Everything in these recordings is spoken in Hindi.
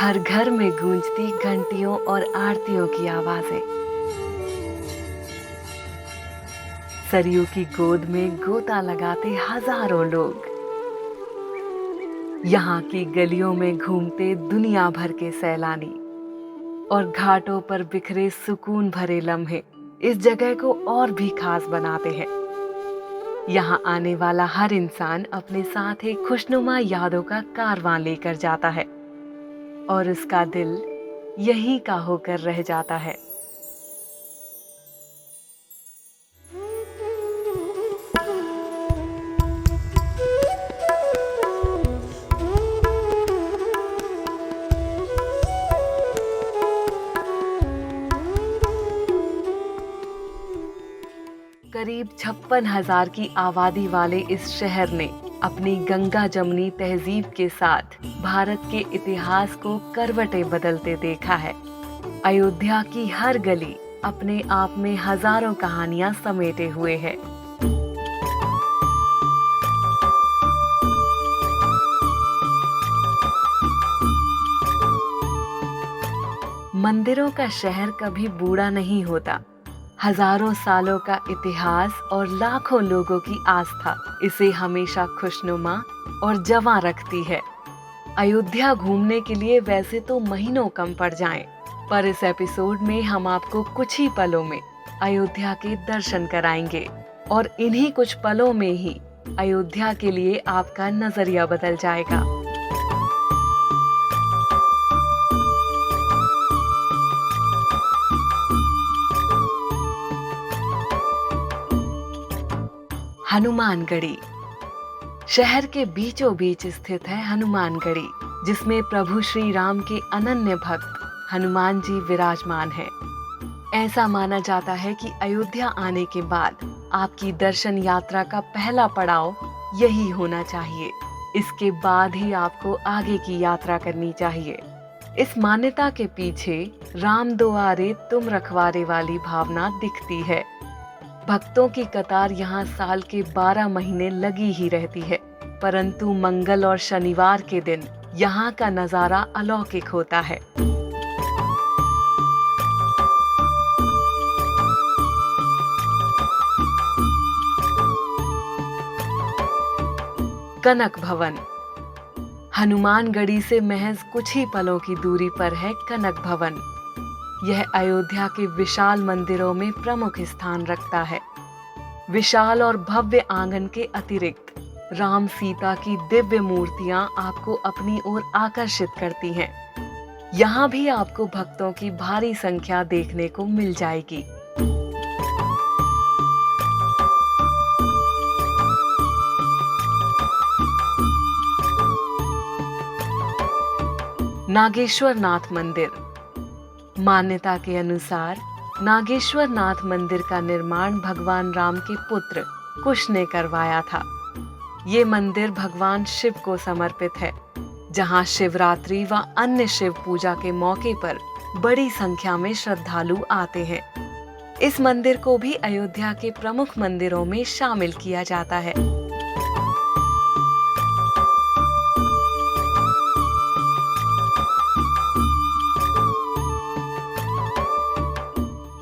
हर घर में गूंजती घंटियों और आरतियों की आवाजें। सरयू की गोद में गोता लगाते हजारों लोग। यहाँ की गलियों में घूमते दुनिया भर के सैलानी और घाटों पर बिखरे सुकून भरे लम्हे इस जगह को और भी खास बनाते हैं। यहाँ आने वाला हर इंसान अपने साथ एक खुशनुमा यादों का कारवां लेकर जाता है और उसका दिल यहीं का होकर रह जाता है। करीब 56,000 की आबादी वाले इस शहर ने अपनी गंगा जमुनी तहजीब के साथ भारत के इतिहास को करवटें बदलते देखा है। अयोध्या की हर गली अपने आप में हजारों कहानियां समेटे हुए है। मंदिरों का शहर कभी बूढ़ा नहीं होता। हजारों सालों का इतिहास और लाखों लोगों की आस्था इसे हमेशा खुशनुमा और जवां रखती है। अयोध्या घूमने के लिए वैसे तो महीनों कम पड़ जाएं, पर इस एपिसोड में हम आपको कुछ ही पलों में अयोध्या के दर्शन कराएंगे और इन्हीं कुछ पलों में ही अयोध्या के लिए आपका नजरिया बदल जाएगा। हनुमानगढ़ी। शहर के बीचों बीच स्थित है हनुमानगढ़ी, जिसमें प्रभु श्री राम के अनन्य भक्त हनुमान जी विराजमान हैं। ऐसा माना जाता है कि अयोध्या आने के बाद आपकी दर्शन यात्रा का पहला पड़ाव यही होना चाहिए। इसके बाद ही आपको आगे की यात्रा करनी चाहिए। इस मान्यता के पीछे राम दुआरे तुम रखवारे वाली भावना दिखती है। भक्तों की कतार यहाँ साल के 12 महीने लगी ही रहती है, परंतु मंगल और शनिवार के दिन यहाँ का नजारा अलौकिक होता है। कनक भवन। हनुमानगढ़ी से महज कुछ ही पलों की दूरी पर है कनक भवन। यह अयोध्या के विशाल मंदिरों में प्रमुख स्थान रखता है। विशाल और भव्य आंगन के अतिरिक्त राम सीता की दिव्य मूर्तियां आपको अपनी ओर आकर्षित करती हैं। यहाँ भी आपको भक्तों की भारी संख्या देखने को मिल जाएगी। नागेश्वर नाथ मंदिर। मान्यता के अनुसार नागेश्वर नाथ मंदिर का निर्माण भगवान राम के पुत्र कुश ने करवाया था। ये मंदिर भगवान शिव को समर्पित है, जहां शिवरात्रि व अन्य शिव पूजा के मौके पर बड़ी संख्या में श्रद्धालु आते हैं। इस मंदिर को भी अयोध्या के प्रमुख मंदिरों में शामिल किया जाता है।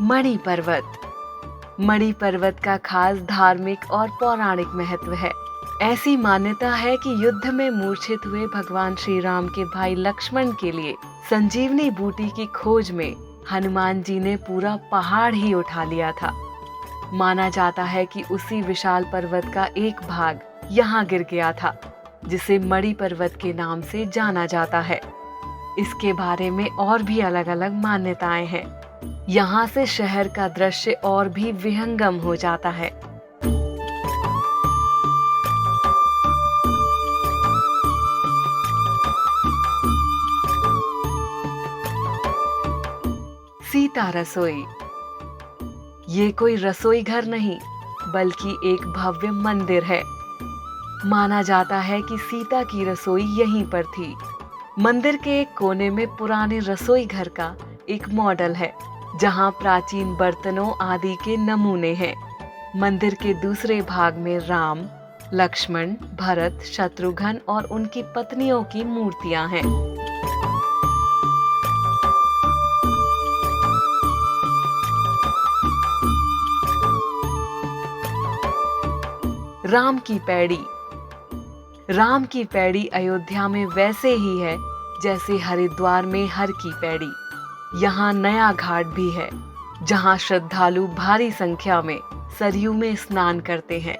मणि पर्वत। मणि पर्वत का खास धार्मिक और पौराणिक महत्व है। ऐसी मान्यता है कि युद्ध में मूर्छित हुए भगवान श्री राम के भाई लक्ष्मण के लिए संजीवनी बूटी की खोज में हनुमान जी ने पूरा पहाड़ ही उठा लिया था। माना जाता है कि उसी विशाल पर्वत का एक भाग यहाँ गिर गया था, जिसे मणि पर्वत के नाम से जाना जाता है। इसके बारे में और भी अलग अलग मान्यताएं हैं। यहाँ से शहर का दृश्य और भी विहंगम हो जाता है। सीता रसोई। ये कोई रसोई घर नहीं, बल्कि एक भव्य मंदिर है। माना जाता है कि सीता की रसोई यहीं पर थी। मंदिर के एक कोने में पुराने रसोई घर का एक मॉडल है, जहां प्राचीन बर्तनों आदि के नमूने हैं। मंदिर के दूसरे भाग में राम, लक्ष्मण, भरत, शत्रुघ्न और उनकी पत्नियों की मूर्तियां हैं। राम की पैड़ी। राम की पैड़ी अयोध्या में वैसे ही है जैसे हरिद्वार में हर की पैड़ी। यहाँ नया घाट भी है जहाँ श्रद्धालु भारी संख्या में सरयू में स्नान करते हैं।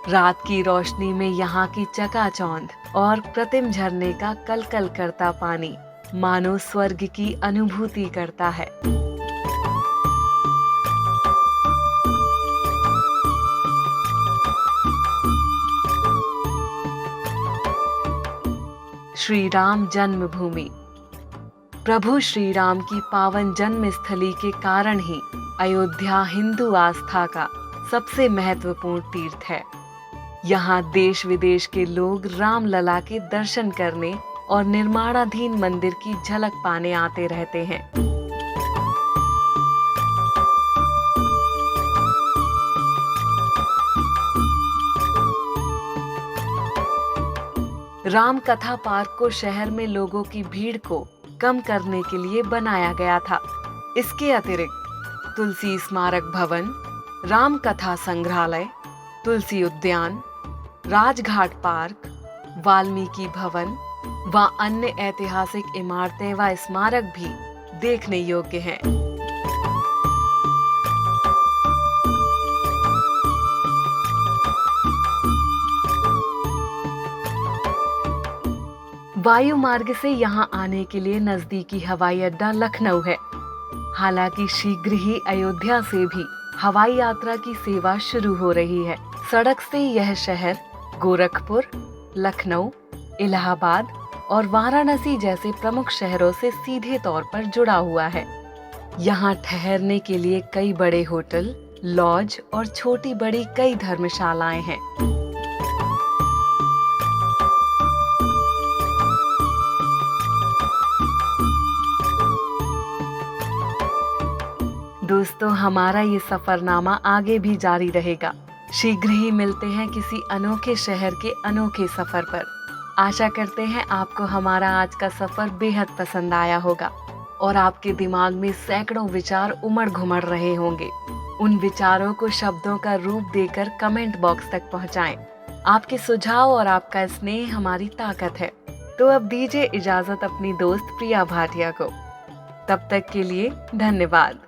रात की रोशनी में यहाँ की चकाचौंध और कृत्रिम झरने का कलकल करता पानी मानो स्वर्ग की अनुभूति करता है। श्री राम जन्मभूमि। प्रभु श्री राम की पावन जन्म स्थली के कारण ही अयोध्या हिंदू आस्था का सबसे महत्वपूर्ण तीर्थ है। यहाँ देश विदेश के लोग रामलला के दर्शन करने और निर्माणाधीन मंदिर की झलक पाने आते रहते हैं। राम कथा पार्क को शहर में लोगों की भीड़ को कम करने के लिए बनाया गया था। इसके अतिरिक्त तुलसी स्मारक भवन, राम कथा संग्रहालय, तुलसी उद्यान, राजघाट पार्क, वाल्मीकि भवन व अन्य ऐतिहासिक इमारतें व स्मारक भी देखने योग्य हैं। वायु मार्ग से यहाँ आने के लिए नजदीकी हवाई अड्डा लखनऊ है। हालांकि शीघ्र ही अयोध्या से भी हवाई यात्रा की सेवा शुरू हो रही है। सड़क से यह शहर गोरखपुर, लखनऊ, इलाहाबाद और वाराणसी जैसे प्रमुख शहरों से सीधे तौर पर जुड़ा हुआ है। यहाँ ठहरने के लिए कई बड़े होटल, लॉज और छोटी बड़ी कई धर्मशालाएं हैं। दोस्तों, हमारा ये सफरनामा आगे भी जारी रहेगा। शीघ्र ही मिलते हैं किसी अनोखे शहर के अनोखे सफर पर। आशा करते हैं आपको हमारा आज का सफर बेहद पसंद आया होगा और आपके दिमाग में सैकड़ों विचार उमड़ घुमड़ रहे होंगे। उन विचारों को शब्दों का रूप देकर कमेंट बॉक्स तक पहुंचाएं। आपके सुझाव और आपका स्नेह हमारी ताकत है। तो अब दीजिए इजाजत अपनी दोस्त प्रिया भाटिया को। तब तक के लिए धन्यवाद।